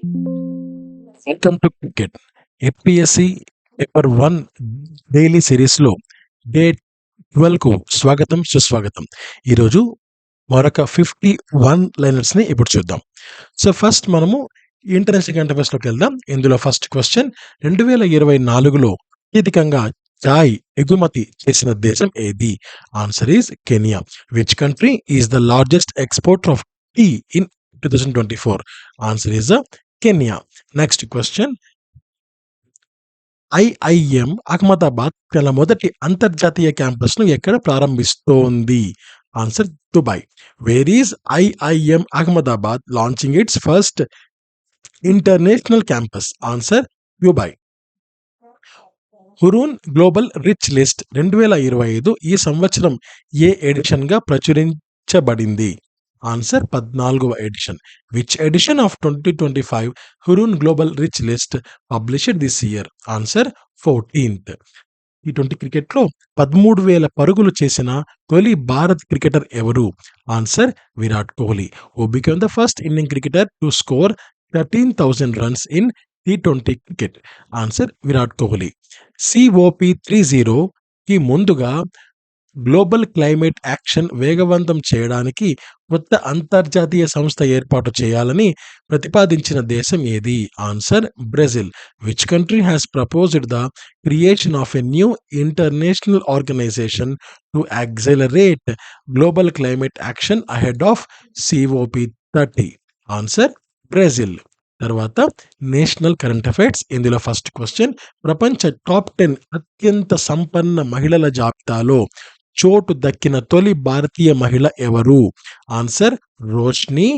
Welcome to cricket. APSC paper 1 daily సిరీస్‌లో day 12కు స్వాగతం, సుస్వాగతం. ఈరోజు మరొక 51 లైనర్స్‌ని ఇప్పుడు చూద్దాం. సో, ఫస్ట్ మనము ఇంటర్నేషనల్ కరెంట్ అఫైర్స్‌లోకి వెళ్దాం. ఇందులో ఫస్ట్ క్వెషన్ 2024లో అత్యధికంగా చాయ్ ఎగుమతి చేసిన దేశం ఏది? Answer is Kenya. Which country is the largest exporter of tea in 2024? Answer is Kenya. Next question IIM Ahmedabad తన మొదటి అంతర్జాతీయ క్యాంపస్‌ను ఎక్కడ ప్రారంభిస్తోంది? Answer Dubai. Where is IIM Ahmedabad launching its first international campus? Answer Dubai. Hurun global rich list 2025 ఈ సంవత్సరం ఏ ఎడిషన్‌గా ప్రచురించబడింది? ఆన్సర్ 14వ edition. Which edition of 2025 Hurun global rich list published this year? Answer 14th. T20 క్రికెట్లో 13,000 పరుగులు చేసిన తొలి భారత్ క్రికెటర్ ఎవరు? Answer Virat Kohli. Who became the first Indian cricketer to score 13,000 runs in T20 cricket? Answer Virat Kohli. COP30కి ముందుగా గ్లోబల్ క్లైమేట్ యాక్షన్ వేగవంతం చేయడానికి కొత్త అంతర్జాతీయ సంస్థ ఏర్పాటు చేయాలని ప్రతిపాదించిన దేశం ఏది? Answer Brazil. Which country has proposed the creation of a new international organisation to accelerate global climate action ahead of COP30? Answer Brazil. తర్వాత నేషనల్ కరెంట్ అఫైర్స్. ఇందులో ఫస్ట్ క్వశ్చన్ ప్రపంచ టాప్ 10 అత్యంత సంపన్న మహిళల జాబితాలో చోటు దక్కిన తొలి భారతీయ మహిళ ఎవరు? Answer Roshni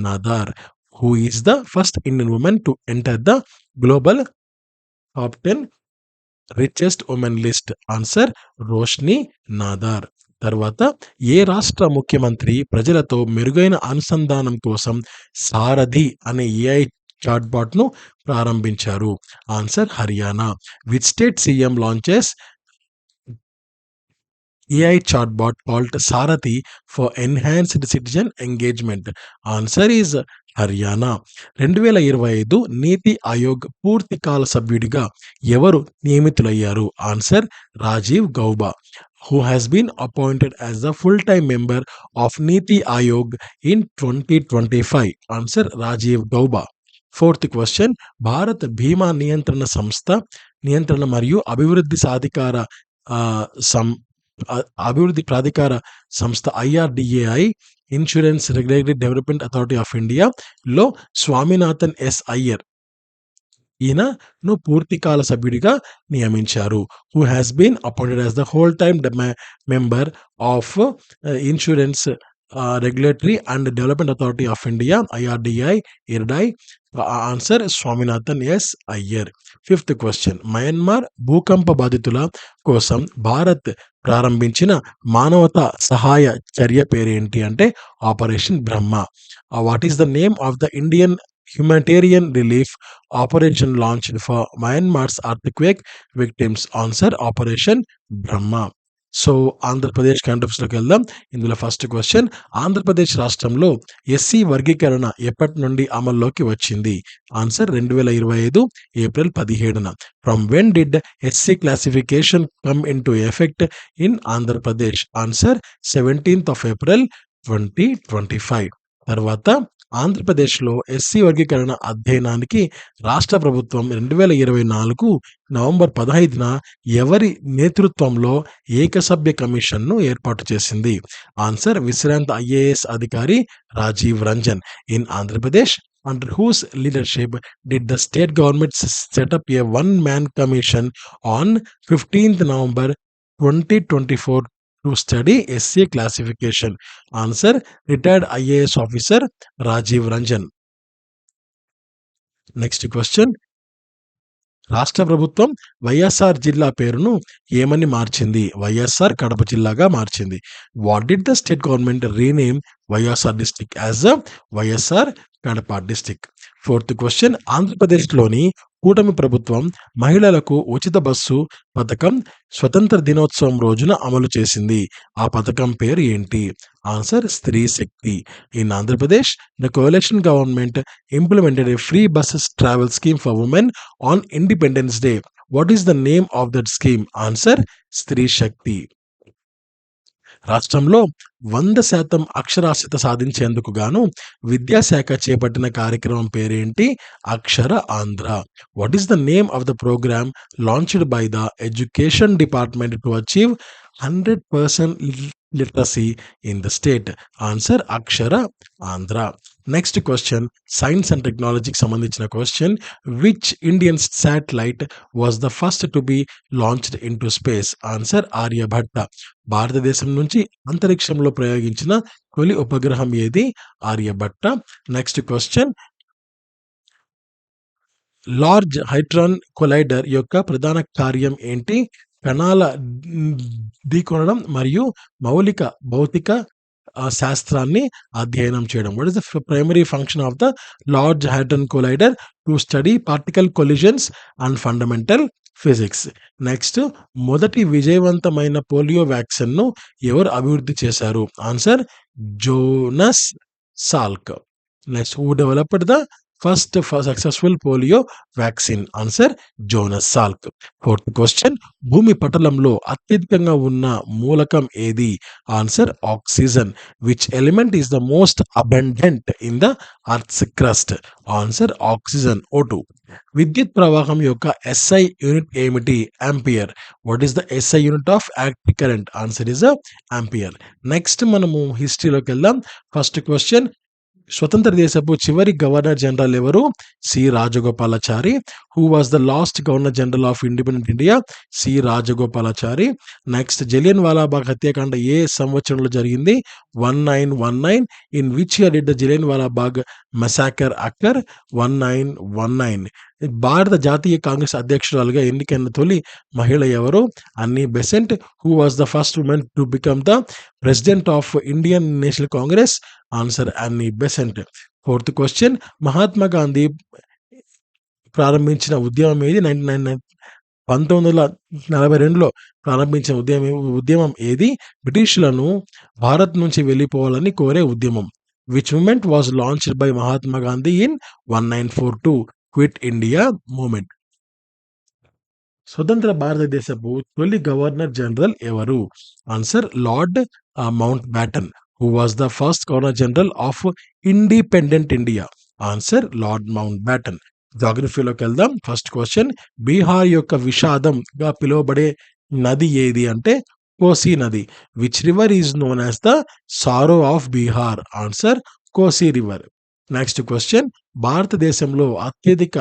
Nadar. Who is the first Indian women to enter the global top 10 richest women list? Answer Roshni Nadar. తర్వాత ఏ రాష్ట్ర ముఖ్యమంత్రి ప్రజలతో మెరుగైన అనుసంధానం కోసం సారథి అనే ఏఐ చాట్‌బాట్‌ను ప్రారంభించారు? Answer Haryana. Which state CM launches AI chatbot called Sarathi for enhanced citizen engagement? Answer is Haryana. 2025 NITI Aayog పూర్తికాల సభ్యుడిగా ఎవరు నియమితులయ్యారు? Answer Rajiv Gauba. Who has been appointed as the full time member of NITI Aayog in 2025? Answer Rajiv Gauba. Fourth question Bharat బీమా నియంత్రణ మరియు అభివృద్ధి ప్రాధికార సంస్థ IRDAI insurance regulatory development authority of ఇండియాలో స్వామినాథన్ ఎస్ అయ్యర్ ఈయనను పూర్తికాల సభ్యుడిగా నియమించారు. Who has been appointed as the whole time member of insurance regulatory and development authority of India IRDAI. Answer Swaminathan S Iyer. Fifth question Myanmar భూకంప బాధితుల కోసం భారత్ ప్రారంభించిన మానవతా సహాయ చర్య పేరేంటి అంటే operation Brahma. What is the name of the Indian humanitarian relief operation launched for Myanmar's earthquake victims? Answer operation Brahma. So Andhra Pradesh current అఫైర్స్‌లోకి వెళ్దాం. ఇందులో ఫస్ట్ క్వశ్చన్ ఆంధ్రప్రదేశ్ రాష్ట్రంలో ఎస్సీ వర్గీకరణ ఎప్పటి నుండి అమల్లోకి వచ్చింది? ఆన్సర్ 2025 ఏప్రిల్ 17న. From when did SC classification come into effect in Andhra Pradesh? Answer 17th of April 2025. తర్వాత ఆంధ్రప్రదేశ్లో ఎస్సీ వర్గీకరణ అధ్యయనానికి రాష్ట్ర ప్రభుత్వం 2024 నవంబర్ 15న ఎవరి నేతృత్వంలో ఏకసభ్య కమిషన్ను ఏర్పాటు చేసింది? ఆన్సర్ విశ్రాంత IAS అధికారి Rajiv Ranjan. In Andhra Pradesh under whose leadership did the state government set up a one-man commission on 15th November 2024 to study SC classification? Answer retired IAS officer Rajiv Ranjan. Next question. రాష్ట్ర ప్రభుత్వం వైఎస్ఆర్ జిల్లా పేరును ఏమని మార్చింది? వైఎస్ఆర్ కడప జిల్లాగా మార్చింది. What did the state government rename YSR district as a YSR Kadapa district? Fourth question ఆంధ్రప్రదేశ్లోని కూటమి ప్రభుత్వం మహిళలకు ఉచిత బస్సు పథకం స్వతంత్ర దినోత్సవం రోజున అమలు చేసింది. ఆ పథకం పేరు ఏంటి? Answer Stree Shakti. In Andhra Pradesh the coalition government implemented a free buses travel scheme for women on Independence Day. What is the name of that scheme? Answer Stree శక్తి. రాష్ట్రంలో 100% అక్షరాస్యత సాధించేందుకు గాను విద్యాశాఖ చేపట్టిన కార్యక్రమం పేరేంటి? Akshara Andhra. What is the name of the program launched by the education department to achieve 100% literacy in the state? Answer Akshara Andhra. Next question science and టెక్నాలజీకి సంబంధించిన question. Which Indian satellite was the first to be launched in to space? Answer Aryabhata. భారతదేశం నుంచి అంతరిక్షంలో ప్రయోగించిన తొలి ఉపగ్రహం ఏది? Aryabhata. Next question large hadron collider యొక్క ప్రధాన కార్యం ఏంటి? కణాల ఢీకొనడం మరియు మౌలిక భౌతిక శాస్త్రాన్ని అధ్యయనం చేయడం. What is the primary function of the large hadron collider? To study particle collisions and fundamental physics. Next మొదటి విజయవంతమైన పోలియో వ్యాక్సిన్ను ఎవరు అభివృద్ధి చేశారు? Answer Jonas Salk. Next who developed the first successful polio vaccine? Answer Jonas Salk. Fourth question భూమి పటలంలో అత్యధికంగా ఉన్న మూలకం ఏది? Answer oxygen. Which element is the most abundant in the earth's crust? Answer oxygen, O2. విద్యుత్ ప్రవాహం యొక్క SI unit ఏమిటి? Ampere. What is the SI unit of electric current? Answer is ampere. Next మనము హిస్టరీలోకి వెళ్దాం. ఫస్ట్ క్వశ్చన్ స్వతంత్ర దేశపు చివరి గవర్నర్ జనరల్ ఎవరు? C Rajagopalachari. Who was the last governor general of independent India? C Rajagopalachari. Next Jallianwala వాలాబాగ్ హత్యాకాండ ఏ సంవత్సరంలో జరిగింది? 1919. In which year did the Jallianwala వాలాబాగ్ మెసాకర్ అక్కర్? 1919. భారత జాతీయ కాంగ్రెస్ అధ్యక్షురాలుగా ఎన్నికైన తొలి మహిళ ఎవరు? Annie Besant. Who was the first woman to become the president of Indian National Congress? Answer Annie Besant. Fourth question Mahatma Gandhi ప్రారంభించిన ఉద్యమం ఏది? 1942లో ప్రారంభించిన ఉద్యమం ఏది? బ్రిటిషులను భారత్ నుంచి వెళ్ళిపోవాలని కోరే ఉద్యమం. Which movement was launched by Mahatma Gandhi in 1942? Quit India movement. స్వతంత్ర భారతదేశపు తొలి గవర్నర్ జనరల్ ఎవరు? Answer lord Mountbatten. Who was the first governor general of independent India? Answer lord Mountbatten. జాగ్రఫీలోకి వెళ్దాం. ఫస్ట్ క్వశ్చన్ బీహార్ యొక్క విషాదంగా పిలువబడే నది ఏది అంటే కోసీ నది. Which river is known as the sorrow of Bihar? Answer COSY river. Next question భారతదేశంలో అత్యధిక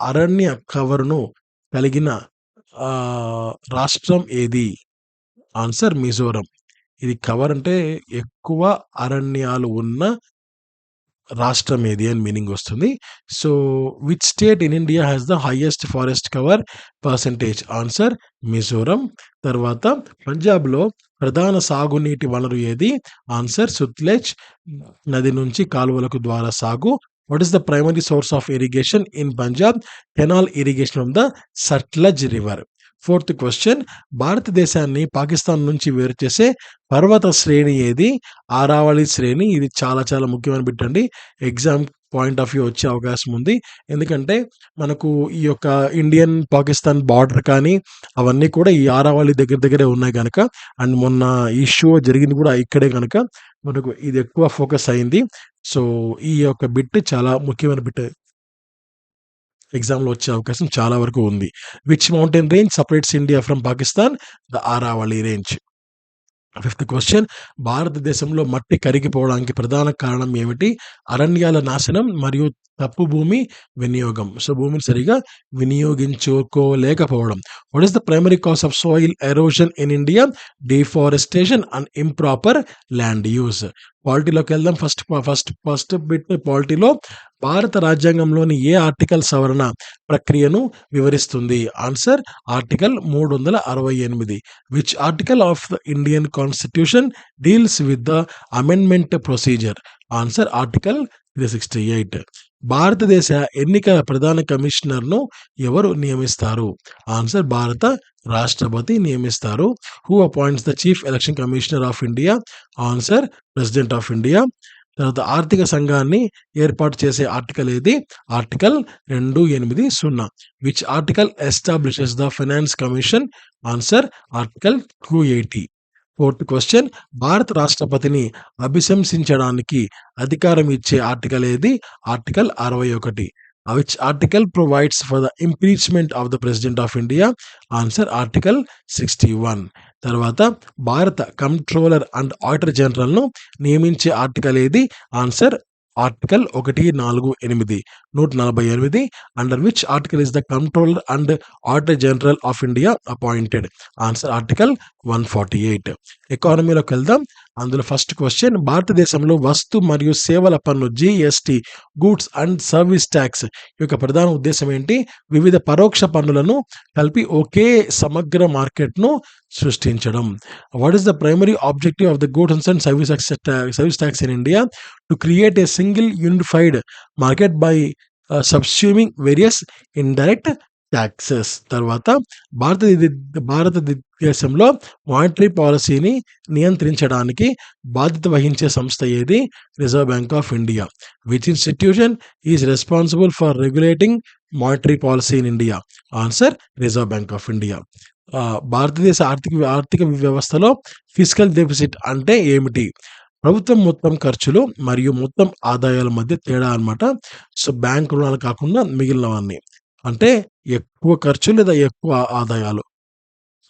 అరణ్య కవరును కలిగిన రాష్ట్రం ఏది? ఆన్సర్ మిజోరం. ఇది కవర్ అంటే ఎక్కువ అరణ్యాలు ఉన్న రాష్ట్రం ఏది అని మీనింగ్ వస్తుంది. So which state in India has the highest forest cover percentage? Answer Mizoram. తర్వాత పంజాబ్లో ప్రధాన సాగునీటి వనరు ఏది? ఆన్సర్ సుత్లెజ్ నది నుంచి కాలువలకు ద్వారా సాగు. What is the primary source of irrigation in Punjab? Canal irrigation of the Sutlej river. Fourth question భారతదేశాన్ని పాకిస్తాన్ నుంచి వేరు చేసే పర్వత శ్రేణి ఏది? ఆరావళి శ్రేణి. ఇది చాలా చాలా ముఖ్యమైన బిట్ అండి. ఎగ్జామ్ పాయింట్ ఆఫ్ వ్యూ వచ్చే అవకాశం ఉంది. ఎందుకంటే మనకు ఈ యొక్క ఇండియన్ పాకిస్తాన్ బార్డర్ కానీ అవన్నీ కూడా ఈ ఆరావళి దగ్గరే ఉన్నాయి కనుక, అండ్ మొన్న ఇష్యూ జరిగింది కూడా ఇక్కడే కనుక మనకు ఇది ఎక్కువ ఫోకస్ అయింది. సో ఈ యొక్క బిట్ చాలా ముఖ్యమైన బిట్, ఎగ్జామ్లో వచ్చే అవకాశం చాలా వరకు ఉంది. Which mountain range separates India from Pakistan? The Aravalli range. Fifth question భారతదేశంలో మట్టి కరిగిపోవడానికి ప్రధాన కారణం ఏమిటి? అరణ్యాల నాశనం మరియు తప్పు భూమి వినియోగం. సో భూమిని సరిగా వినియోగించుకోలేకపోవడం. What is the primary cause of soil erosion in India? Deforestation and improper land use. పాలిటీలోకి వెళ్దాం. ఫస్ట్ బిట్ పాలిటీలో భారత రాజ్యాంగంలోని ఏ ఆర్టికల్ సవరణ ప్రక్రియను వివరిస్తుంది? Answer article 368. Which article of the Indian constitution deals with the amendment procedure? Answer article 368. భారతదేశ ఎన్నికల ప్రధాన కమిషనర్ను ఎవరు నియమిస్తారు? ఆన్సర్ భారత రాష్ట్రపతి నియమిస్తారు. Who appoints the chief election commissioner of India? Answer president of India. తర్వాత ఆర్థిక సంఘాన్ని ఏర్పాటు చేసే ఆర్టికల్ ఏది? Article 280. Which article establishes the finance commission? Answer article 280. Fourth question, భారత రాష్ట్రపతిని అభిశంసించడానికి అధికారం ఇచ్చే ఆర్టికల్ ఏది? Article 61. Which article provides for the impeachment of the president of India? Answer article 61. తర్వాత భారత కంట్రోలర్ అండ్ ఆడిటర్ జనరల్ను నియమించే ఆర్టికల్ ఏది? Answer article 148. 148. Under which article is the controller and auditor general of India appointed? Answer article 148. ఎకానమీలోకి వెళ్దాం. అందులో first question, భారతదేశంలో వస్తు మరియు సేవల పన్ను GST, goods and service tax యొక్క ప్రధాన ఉద్దేశం ఏంటి? వివిధ పరోక్ష పన్నులను కలిపి ఒకే సమగ్ర మార్కెట్ను సృష్టించడం. What is the primary objective of the goods and service tax in India? To create a single unified market by subsuming various indirect taxes. తర్వాత భారతదేశంలో మానిటరీ పాలసీని నియంత్రించడానికి బాధ్యత వహించే సంస్థ ఏది? Reserve Bank of India. Which institution is responsible for regulating monetary policy in India? Answer Reserve Bank of India. భారతదేశ ఆర్థిక వ్యవస్థలో ఫిస్కల్ డెఫిసిట్ అంటే ఏమిటి? ప్రభుత్వం మొత్తం ఖర్చులు మరియు మొత్తం ఆదాయాల మధ్య తేడా అనమాట. సో బ్యాంక్ రుణాలు కాకుండా మిగిలినవన్నీ, అంటే ఎక్కువ ఖర్చు లేదా ఎక్కువ ఆదాయాలు,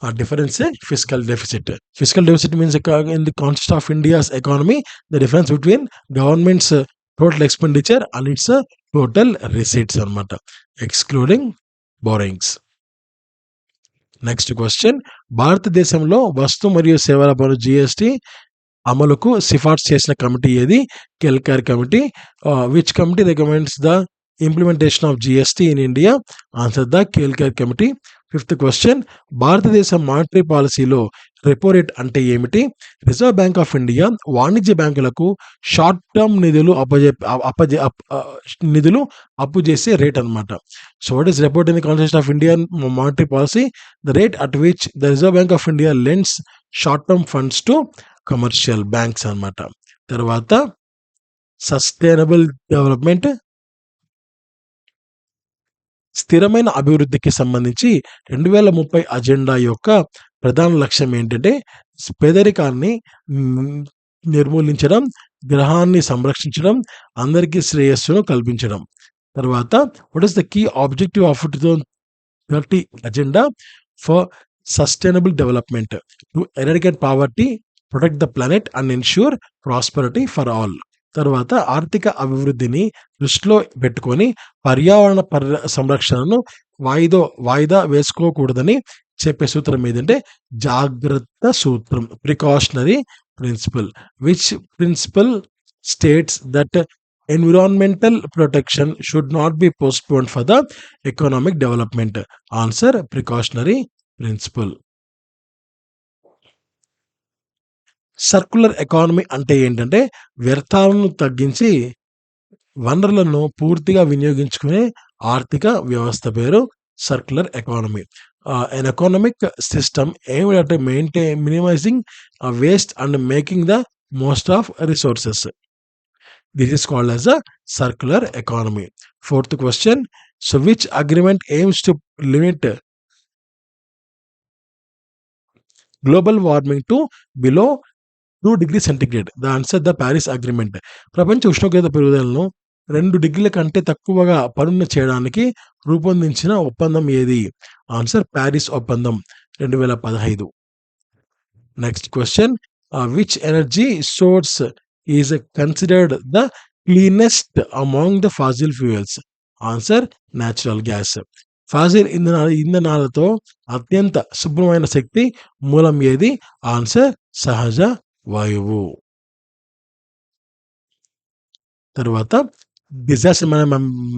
ఆ డిఫరెన్సే fiscal deficit. Fiscal deficit means in the concept of India's economy the difference between government's total expenditure and its total receipts అనమాట, ఎక్స్క్లూడింగ్ బోరింగ్స్. నెక్స్ట్ క్వశ్చన్, భారతదేశంలో వస్తు మరియు సేవల పన్ను జిఎస్టి అమలుకు సిఫార్సు చేసిన కమిటీ ఏది? Kelkar committee. Which committee recommends the implementation of GST in India? Answer the Kelkar committee. Fifth question, భారతదేశ మానిటరీ పాలసీలో రెపో రేట్ అంటే ఏమిటి? రిజర్వ్ బ్యాంక్ ఆఫ్ ఇండియా వాణిజ్య బ్యాంకులకు షార్ట్ టర్మ్ నిధులు అప్పు చేసే రేట్ అనమాట. So what is repo rate in the concept of Indian monetary policy? The rate at which the reserve Bank of India lends short term funds to commercial banks అనమాట. తర్వాత sustainable development, స్థిరమైన అభివృద్ధికి సంబంధించి 2030 agenda యొక్క ప్రధాన లక్ష్యం ఏంటంటే పేదరికాన్ని నిర్మూలించడం, గ్రహాన్ని సంరక్షించడం, అందరికీ శ్రేయస్సును కల్పించడం. తర్వాత what is the key objective of 2030 agenda for sustainable development? To eradicate poverty, protect the planet and ensure prosperity for all. తర్వాత ఆర్థిక అభివృద్ధిని దృష్టిలో పెట్టుకొని పర్యావరణ సంరక్షణను వాయిదా వేసుకోకూడదని చెప్పే సూత్రం ఏదంటే జాగ్రత్త సూత్రం, precautionary principle. Which principle states that environmental protection should not be postponed for the economic development? Answer precautionary principle. Circular economy అంటే ఏంటంటే వ్యర్థాలను తగ్గించి వనరులను పూర్తిగా వినియోగించుకునే ఆర్థిక వ్యవస్థ పేరు circular economy. an economic system aimed at minimizing waste and making the most of resources. This is called as a circular economy. Fourth question, so which agreement aims to limit global warming to below 2 degrees centigrade? The answer, the Paris Agreement. ప్రపంచ ఉష్ణోగ్రత పెరుగుదలను 2 డిగ్రీల కంటే తక్కువగా పనులు చేయడానికి రూపొందించిన ఒప్పందం ఏది? ఆన్సర్ ప్యారిస్ ఒప్పందం 2015. Next question, which energy source is considered the cleanest among the fossil fuels? Answer natural gas. Fossil ఇంధనాలతో అత్యంత శుభ్రమైన శక్తి మూలం ఏది? ఆన్సర్ సహజ వాయువు. తర్వాత డిజాస్టర్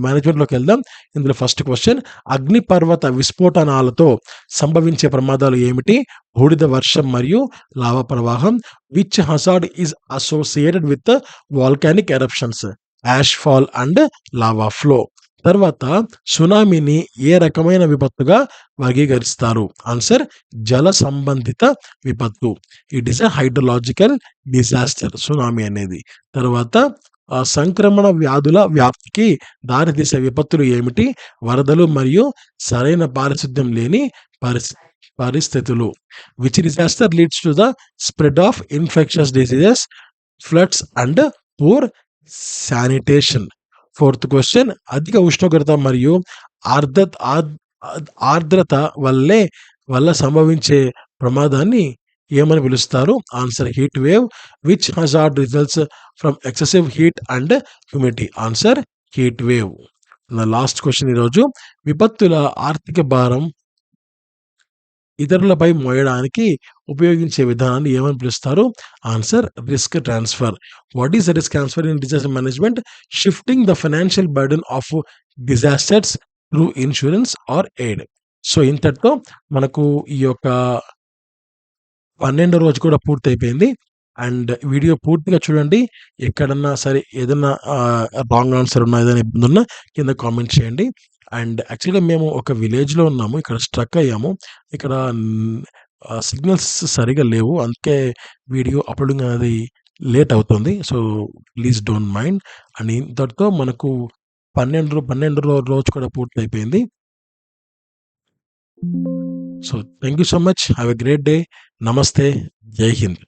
మేనేజ్మెంట్లోకి వెళ్దాం. ఇందులో ఫస్ట్ క్వశ్చన్, అగ్నిపర్వత విస్ఫోటనాలతో సంభవించే ప్రమాదాలు ఏమిటి? బూడిద వర్షం మరియు లావా ప్రవాహం. Which hazard is associated with volcanic eruptions? Ash fall and lava flow. తర్వాత సునామీని ఏ రకమైన విపత్తుగా వర్గీకరిస్తారు? ఆన్సర్ జల సంబంధిత విపత్తు. It is a hydrological disaster tsunami అనేది. తర్వాత సంక్రమణ వ్యాధుల వ్యాప్తికి దారితీసే విపత్తులు ఏమిటి? వరదలు మరియు సరైన పారిశుద్ధ్యం లేని పరిస్థితులు. Which disaster leads to the spread of infectious diseases? Floods and poor sanitation. Fourth question, అధిక ఉష్ణోగ్రత మరియు ఆర్ద్రత వల్ల సంభవించే ప్రమాదాన్ని ఏమని పిలుస్తారు? Answer heat wave. Which hazard results from excessive heat and humidity? Answer heat wave. Last question ఈరోజు, విపత్తుల ఆర్థిక భారం ఇతరులపై మోయడానికి ఉపయోగించే విధానాన్ని ఏమని పిలుస్తారు? Answer risk transfer. What is the risk transfer in disaster management? Shifting the financial burden of disasters through insurance or aid. So ఇంతటితో మనకు ఈ యొక్క 12వ రోజు కూడా పూర్తయిపోయింది. అండ్ వీడియో పూర్తిగా చూడండి. ఎక్కడన్నా సరే ఏదన్నా రాంగ్ ఆన్సర్ ఉన్నా, ఏదైనా ఇబ్బంది ఉన్నా కింద కామెంట్ చేయండి. అండ్ యాక్చువల్‌గా మేము ఒక విలేజ్‌లో ఉన్నాము. ఇక్కడ స్ట్రక్ అయ్యాము. ఇక్కడ సిగ్నల్స్ సరిగ్గా లేవు. అందుకే వీడియో అప్‌లోడింగ్ అనేది లేట్ అవుతుంది. So please don't mind. And ఇంతటితో మనకు 12వ రోజు కూడా పూర్తయిపోయింది. So thank you so much. Have a great day. నమస్తే. జై హింద్.